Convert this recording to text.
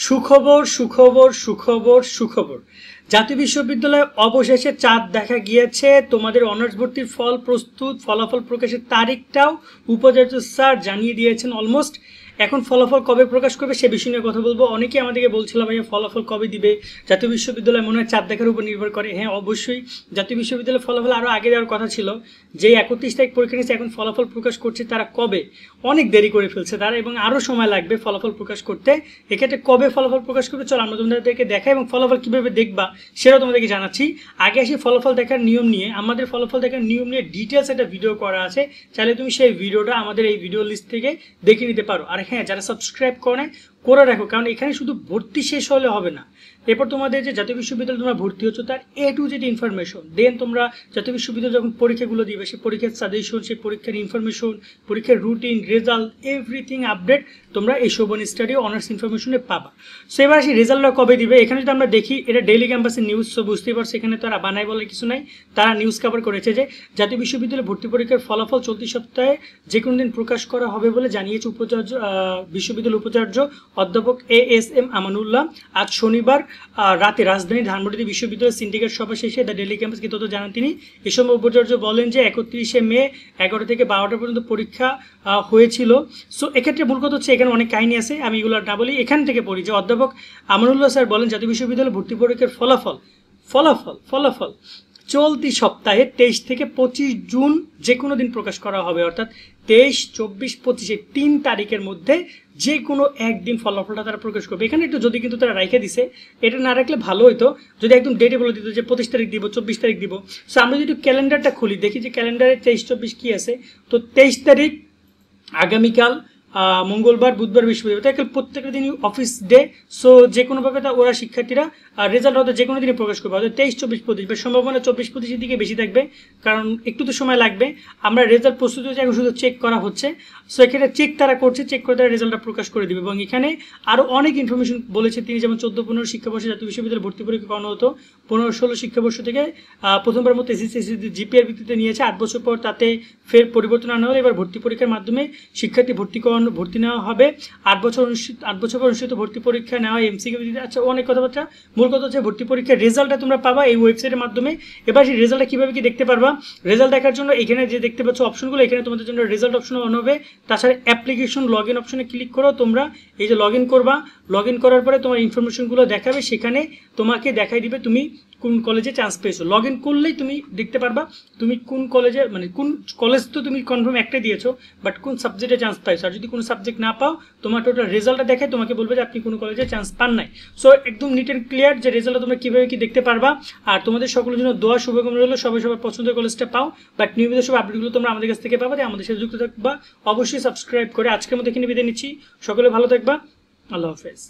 সুখবর সুখবর সুখবর সুখবর। জাতীয় বিশ্ববিদ্যালয়ে অবশেষে চাঁদ দেখা গিয়েছে। তোমাদের অনার্স ভর্তির ফল প্রস্তুত, ফলাফল প্রকাশের তারিখটাও উপাচার্য স্যার জানিয়ে দিয়েছেন অলমোস্ট। এখন ফলাফল কবে প্রকাশ করবে সে বিষয় নিয়ে কথা বলবো। অনেকেই আমাদেরকে বলছিল ভাইয়া ফলাফল কবে দিবে, জাতীয় বিশ্ববিদ্যালয় মনে হয় চাঁদ দেখার উপর নির্ভর করে। হ্যাঁ অবশ্যই, জাতীয় বিশ্ববিদ্যালয়ের ফলাফল আরও আগে দেওয়ার কথা ছিল। যে 31 তারিখ পরীক্ষা নিয়েছে এখন ফলাফল প্রকাশ করছে, তারা কবে? অনেক দেরি করে ফেলছে তারা, এবং আরও সময় লাগবে ফলাফল প্রকাশ করতে। এক্ষেত্রে কবে ফলাফল প্রকাশ করবে চলো আমরা তোমাদেরকে দেখাই, এবং ফলাফল কীভাবে দেখবা সেটাও তোমাদেরকে জানাচ্ছি। আগে আসি ফলাফল দেখার নিয়ম নিয়ে। আমাদের ফলাফল দেখার নিয়ম নিয়ে ডিটেলস একটা ভিডিও করা আছে, চাইলে তুমি সেই ভিডিওটা আমাদের এই ভিডিও লিস্ট থেকে দেখে নিতে পারো। আর হ্যাঁ, যারা সাবস্ক্রাইব করে রাখো, কারণ এখানে শুধু ভর্তি শেষ হলে হবে না, এরপর তোমাদের যে জাতীয় বিশ্ববিদ্যালয়ে তোমরা ভর্তি হচ্ছ তার A to Z ইনফরমেশন, দেন তোমরা জাতীয় বিশ্ববিদ্যালয়ে যখন পরীক্ষাগুলো দিবে সেই পরীক্ষার সাজেশন, সেই পরীক্ষার ইনফরমেশন, পরীক্ষার রুটিন, রেজাল্ট, এভরিথিং আপডেট তোমরা এই শোভন স্টাডি অনার্স ইনফরমেশনে পাবা। সো এবার আসি রেজাল্টটা কবে দিবে। এখানে যদি আমরা দেখি এটা ডেইলি ক্যাম্পাসের নিউজ, সো বুঝতেই পারছি এখানে তারা বানায় বলার কিছু নাই, তারা নিউজ কভার করেছে যে জাতীয় বিশ্ববিদ্যালয়ে ভর্তি পরীক্ষার ফলাফল চলতি সপ্তাহে যে কোনো দিন প্রকাশ করা হবে বলে জানিয়েছে উপাচার্য বিশ্ববিদ্যালয় উপাচার্য অধ্যাপক ASM আমানুল্লাহ। আজ শনিবার রাতে রাজধানী ধানমন্ডি বিশ্ববিদ্যালয়ের সিন্ডিকেট সভা শেষে দ্য ডেইলি ক্যাম্পাসকে তথ্য জানান তিনি। এ সময় উপাচার্য বলেন যে 31শে মে 11টা থেকে 12টা পর্যন্ত পরীক্ষা হয়েছিল। সো এক্ষেত্রে মূল কথা হচ্ছে এখানে অনেক কাহিনী আছে, আমি এগুলো না বলি, এখান থেকে পড়ি যে অধ্যাপক আমানুল্লাহ স্যার বলেন জাতীয় বিশ্ববিদ্যালয়ে ভর্তি পরীক্ষার ফলাফল চলতি সপ্তাহে 23 থেকে 25 জুন যে কোনো দিন প্রকাশ করা হবে, অর্থাৎ 23, 24, 25 এই 3 তারিখের মধ্যে যে কোনো একদিন ফলাফলটা তারা প্রকাশ করবে। এখানে একটু যদি কিন্তু তারা রেখে দিছে, এটা না রাখলে ভালো হতো যদি একদম ডেটে বলে দিত যে 25 তারিখ দিব, 24 তারিখ দিব। সো আমরা যদি ক্যালেন্ডারটা খুলি দেখি যে ক্যালেন্ডারে 23, 24 কী আছে। তো 23 তারিখ আগামীকাল মঙ্গলবার, বুধবার, বৃহস্পতিবার, প্রত্যেকটা দিনই অফিস ডে। সো যে কোনোভাবে ওরা শিক্ষার্থীরা রেজাল্ট হয়তো যে কোনো দিনই প্রকাশ করবে, হয়তো 23, 24, 25 সম্ভাবনা 24, 25 দিকে বেশি থাকবে, কারণ একটু তো সময় লাগবে। আমরা রেজাল্ট প্রস্তুত হচ্ছে, এখন শুধু চেক করা হচ্ছে। সো এখানে চেক তারা করছে, চেক করে তারা রেজাল্টটা প্রকাশ করে দেবে। এবং এখানে আরও অনেক ইনফরমেশন বলেছে তিনি, যেমন 14-15 শিক্ষাবর্ষে জাতীয় বিশ্ববিদ্যালয়ে ভর্তি পরীক্ষা করানো হতো। 15-16 শিক্ষাবর্ষ থেকে প্রথমবার মতো SSC জিপিআর ভিত্তিতে নিয়েছে, 8 বছর পর তাতে ফের পরিবর্তন আনা হলে এবার ভর্তি পরীক্ষার মাধ্যমে শিক্ষার্থী ভর্তি নেওয়া হবে। 8 বছর পর অনুষ্ঠিত ভর্তি পরীক্ষা নেওয়া MCQ ভিত্তিতে। আচ্ছা, অনেক কথাবার্তা, মূল কথা হচ্ছে ভর্তি পরীক্ষার রেজাল্টটা তোমরা পাবা এই ওয়েবসাইটের মাধ্যমে। এবার সেই রেজাল্টটা কীভাবে কি দেখতে পারবা, রেজাল্ট দেখার জন্য এখানে যে দেখতে পাচ্ছ অপশনগুলো, এখানে তোমাদের জন্য রেজাল্ট অপশন অন হবে। তাছাড়া অ্যাপ্লিকেশন লগ ইন অপশনে ক্লিক করো, তোমরা এই যে লগ ইন করবা, লগ ইন করার পরে তোমার ইনফরমেশনগুলো দেখাবে, সেখানে তোমাকে দেখাই দিবে তুমি কোন কলেজে চান্স পেয়েছো। লগ ইন করলেই তুমি দেখতে পারবা তুমি কোন কলেজে, মানে কোন কলেজ তো তুমি কনফার্ম একটাই দিয়েছো, বাট কোন সাবজেক্টে চান্স পাইছো। আর যদি কোনো সাবজেক্ট না পাও, তোমার টোটাল রেজাল্টটা দেখে তোমাকে বলবে যে আপনি কোনো কলেজে চান্স পান নাই। সো একদম নিট অ্যান্ড ক্লিয়ার যে রেজাল্টটা তোমরা কীভাবে কি দেখতে পারবা। আর তোমাদের সকলের জন্য দোয়া শুভকামনা রইল, সবার পছন্দের কলেজটা পাও। বাট নিয়মিত সব আপডেটগুলো তোমরা আমাদের কাছ থেকে পাবা, তাই আমাদের সাথে যুক্ত থাকবা। অবশ্যই সাবস্ক্রাইব করে আজকের মতো এখানে বিদায় নিচ্ছি। সকলে ভালো থাকবা, আল্লাহ হাফেজ।